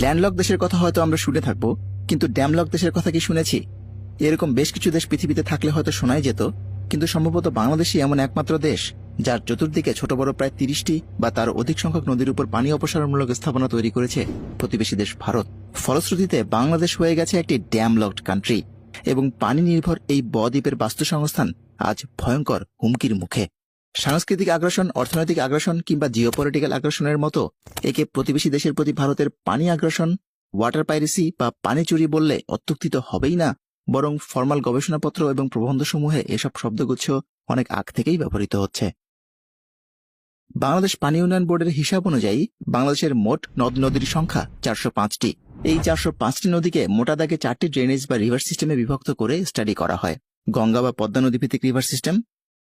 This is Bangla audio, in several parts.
ল্যান্ডলক দেশের কথা হয়তো আমরা শুনে থাকবো, কিন্তু ড্যামলক দেশের কথা কি শুনেছি? এরকম বেশ কিছু দেশ পৃথিবীতে থাকলে হয়তো শোনাই যেত, কিন্তু সম্ভবত বাংলাদেশই এমন একমাত্র দেশ যার চতুর্দিকে ছোট বড় প্রায় 30টি বা তার অধিক সংখ্যক নদীর উপর পানি অপসারণমূলক স্থাপনা তৈরি করেছে প্রতিবেশী দেশ ভারত। ফলশ্রুতিতে বাংলাদেশ হয়ে গেছে একটি ড্যামলকড কান্ট্রি, এবং পানি নির্ভর এই বদ্বীপের বাস্তুসংস্থান আজ ভয়ঙ্কর হুমকির মুখে। সাংস্কৃতিক আগ্রাসন, অর্থনৈতিক আগ্রাসন কিংবা জিওপলিটিক্যাল আগ্রাসনের মতো একে প্রতিবেশী দেশের প্রতি ভারতের পানি আগ্রাসন, ওয়াটার পাইরেসি বা পানি চুরি বললে অত্যুক্তি তো হবেই না, বরং ফরমাল গবেষণাপত্র এবং প্রবন্ধসমূহে এসব শব্দগুচ্ছ অনেক আগ থেকেই ব্যবহৃত হচ্ছে। বাংলাদেশ পানি উন্নয়ন বোর্ডের হিসাব অনুযায়ী বাংলাদেশের মোট নদ নদীর সংখ্যা 405টি। এই 405টি নদীকে মোটা দাগে 4টি ড্রেনেজ বা রিভার সিস্টেমে বিভক্ত করে স্টাডি করা হয়: গঙ্গা বা পদ্মা নদীভিত্তিক রিভার সিস্টেম,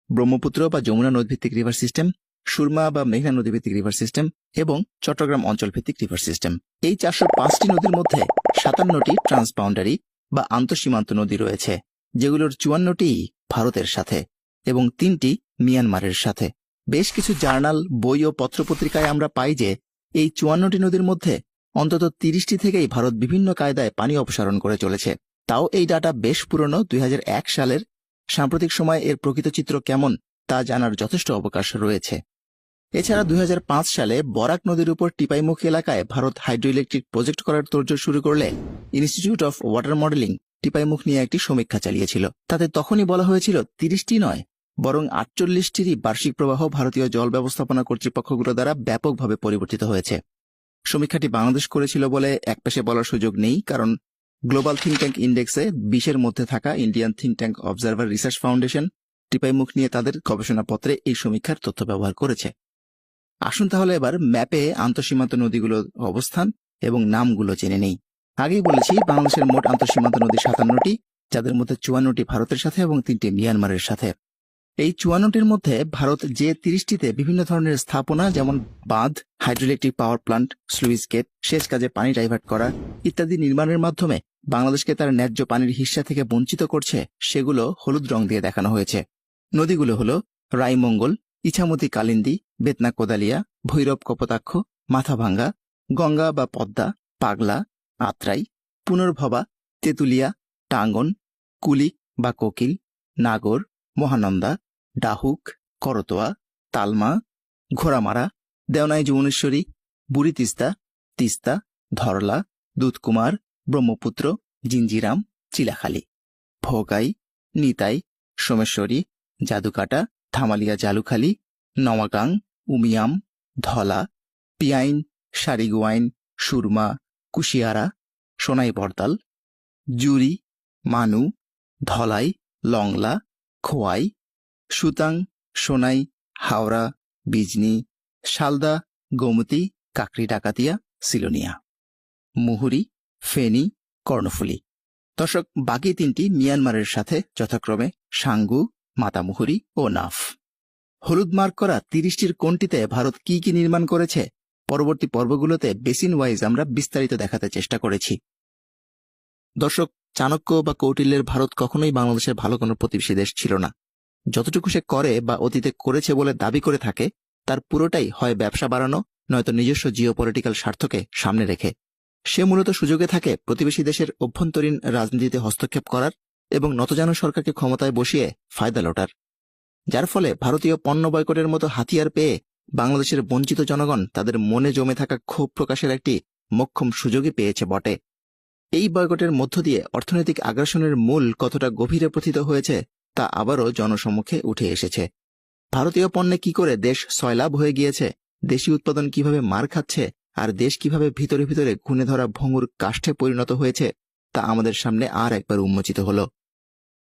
ব্রহ্মপুত্র বা যমুনা নদীভিত্তিক রিভার সিস্টেম, সুরমা বা মেঘনা নদীভিত্তিক রিভার সিস্টেম এবং চট্টগ্রাম অঞ্চলভিত্তিক রিভার সিস্টেম। এই 405টি নদীর মধ্যে 57টি ট্রান্সবাউন্ডারি বা আন্তঃসীমান্ত নদী রয়েছে, যেগুলোর 54টি ভারতের সাথে এবং 3টি মিয়ানমারের সাথে। বেশ কিছু জার্নাল, বই ও পত্রপত্রিকায় আমরা পাই যে এই 54টি নদীর মধ্যে অন্তত 30টি থেকেই ভারত বিভিন্ন কায়দায় পানি অপসারণ করে চলেছে। তাও এই ডাটা বেশ পুরনো, 2001 সালের। সাম্প্রতিক সময়ে এর প্রকৃত চিত্র কেমন তা জানার যথেষ্ট অবকাশ রয়েছে। এছাড়া 2005 সালে বরাক নদীর উপর টিপাইমুখী এলাকায় ভারত হাইড্রো ইলেকট্রিক প্রজেক্ট করার তোড়জোড় শুরু করলে institute of water modelling Tipaimukh নিয়ে একটি সমীক্ষা চালিয়েছিল। তাতে তখনই বলা হয়েছিল 30টি নয়, বরং 48টিরই বার্ষিক প্রবাহ ভারতীয় জল ব্যবস্থাপনা কর্তৃপক্ষগুলো দ্বারা ব্যাপকভাবে পরিবর্তিত হয়েছে। সমীক্ষাটি বাংলাদেশ করেছিল বলে একপেশে বলার সুযোগ নেই, কারণ গ্লোবাল থিঙ্ক ট্যাঙ্ক ইন্ডেক্সে 20-এর মধ্যে থাকা Indian think tank observer research foundation Tipaimukh নিয়ে তাদের গবেষণাপত্রে এই সমীক্ষার তথ্য ব্যবহার করেছে। আসুন তাহলে এবার ম্যাপে আন্তঃসীমান্ত নদীগুলোর অবস্থান এবং নামগুলো জেনে নেই। আগেই বলেছি বাংলাদেশের মোট আন্তঃসীমান্ত নদী 57টি, যাদের মধ্যে 54টি ভারতের সাথে এবং 3টি মিয়ানমারের সাথে। এই 54টির মধ্যে ভারত যে 30টিতে বিভিন্ন ধরনের স্থাপনা, যেমন বাঁধ, hydroelectric power plant, sluice gate, সেচ কাজে পানি ডাইভার্ট করা ইত্যাদি নির্মাণের মাধ্যমে বাংলাদেশকে তার ন্যায্য পানির হিস্সা থেকে বঞ্চিত করছে, সেগুলো হলুদ রং দিয়ে দেখানো হয়েছে। নদীগুলো হল রায়মঙ্গল, ইছামতি কালিন্দী, বেতনা কোদালিয়া, ভৈরব কপোতাক্ষ, মাথাভাঙ্গা, গঙ্গা বা পদ্মা, পাগলা, আত্রাই, পুনর্ভবা, তেঁতুলিয়া, টাঙ্গন, কুলিক বা কোকিল, নাগর, মহানন্দা, ডাহুক, করতোয়া, তালমা, ঘোড়ামারা, দেওনাই যমুনেশ্বরী, বুড়ি তিস্তা, তিস্তা, ধরলা, দুধকুমার, ব্রহ্মপুত্র, জিঞ্জিরাম, চিলাখালী, ভোগাই, নিতাই, সোমেশ্বরী, জাদুকাটা, ধামালিয়া জালুখালী, নওয়াগাং, উমিয়াম, ধলা, পিয়াইন, সারিগুয়াইন, সুরমা, কুশিয়ারা, সোনাই বরদাল, জুরি, মানু, ধলাই, লংলা, খোয়াই, সুতাং, সোনাই, হাওড়া, বিজনি, শালদা, গোমতী, কাকরি ডাকাতিয়া, সিলোনিয়া, মুহুরি, ফেনী, কর্ণফুলী। দর্শক, বাকি 3টি মিয়ানমারের সাথে যথাক্রমে সাঙ্গু, মাতামুহুরি ও নাফ। হলুদ মার্ক করা 30টির কোনটিতে ভারত কি কি নির্মাণ করেছে পরবর্তী পর্বগুলোতে বেসিন ওয়াইজ আমরা বিস্তারিত দেখাতে চেষ্টা করেছি। দর্শক, চাণক্য বা কৌটিল্যের ভারত কখনোই বাংলাদেশের ভালো কোনো প্রতিবেশী দেশ ছিল না। যতটুকু সে করে বা অতীতে করেছে বলে দাবি করে থাকে, তার পুরোটাই হয় ব্যবসা বাড়ানো, নয়তো নিজস্ব জিওপলিটিক্যাল স্বার্থকে সামনে রেখে। সে মূলত সুযোগে থাকে প্রতিবেশী দেশের অভ্যন্তরীণ রাজনীতিতে হস্তক্ষেপ করার এবং নতজানু সরকারকে ক্ষমতায় বসিয়ে ফায়দা লোটার, যার ফলে ভারতীয় পণ্য বয়কটের মতো হাতিয়ার পেয়ে বাংলাদেশের বঞ্চিত জনগণ তাদের মনে জমে থাকা ক্ষোভ প্রকাশের একটি মোক্ষম সুযোগই পেয়েছে বটে। এই বয়কটের মধ্য দিয়ে অর্থনৈতিক আগ্রাসনের মূল কতটা গভীরে প্রথিত হয়েছে তা আবারও জনসম্মুখে উঠে এসেছে। ভারতীয় পণ্যে কি করে দেশ সয়লাভ হয়ে গিয়েছে, দেশি উৎপাদন কিভাবে মার খাচ্ছে, আর দেশ কিভাবে ভিতরে ভিতরে ঘুণে ধরা ভঙ্গুর কাষ্ঠে পরিণত হয়েছে তা আমাদের সামনে আর একবার উন্মোচিত হল।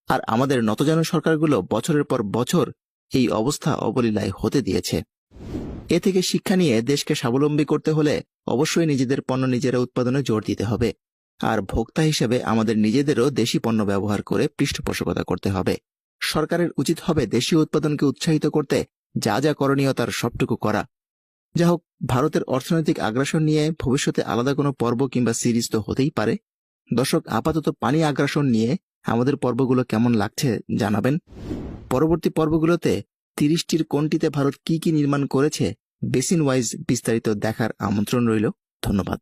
আর আমাদের নতজানু সরকারগুলো বছরের পর বছর এই অবস্থা অবলীলায় হতে দিয়েছে। এ থেকে শিক্ষা নিয়ে দেশকে স্বাবলম্বী করতে হলে অবশ্যই নিজেদের পণ্য নিজেরা উৎপাদনে জোর দিতে হবে, আর ভোক্তা হিসেবে আমাদের নিজেদেরও দেশি পণ্য ব্যবহার করে পৃষ্ঠপোষকতা করতে হবে। সরকারের উচিত হবে দেশীয় উৎপাদনকে উৎসাহিত করতে যা যা করণীয় তার সবটুকু করা। যা হোক, ভারতের অর্থনৈতিক আগ্রাসন নিয়ে ভবিষ্যতে আলাদা কোনো পর্ব কিংবা সিরিজ তো হতেই পারে। দর্শক, আপাতত পানি আগ্রাসন নিয়ে আমাদের পর্বগুলো কেমন লাগছে জানাবেন। পরবর্তী পর্বগুলোতে 30টির কোনটিতে ভারত কি কি নির্মাণ করেছে বেসিন ওয়াইজ বিস্তারিত দেখার আমন্ত্রণ রইল। ধন্যবাদ।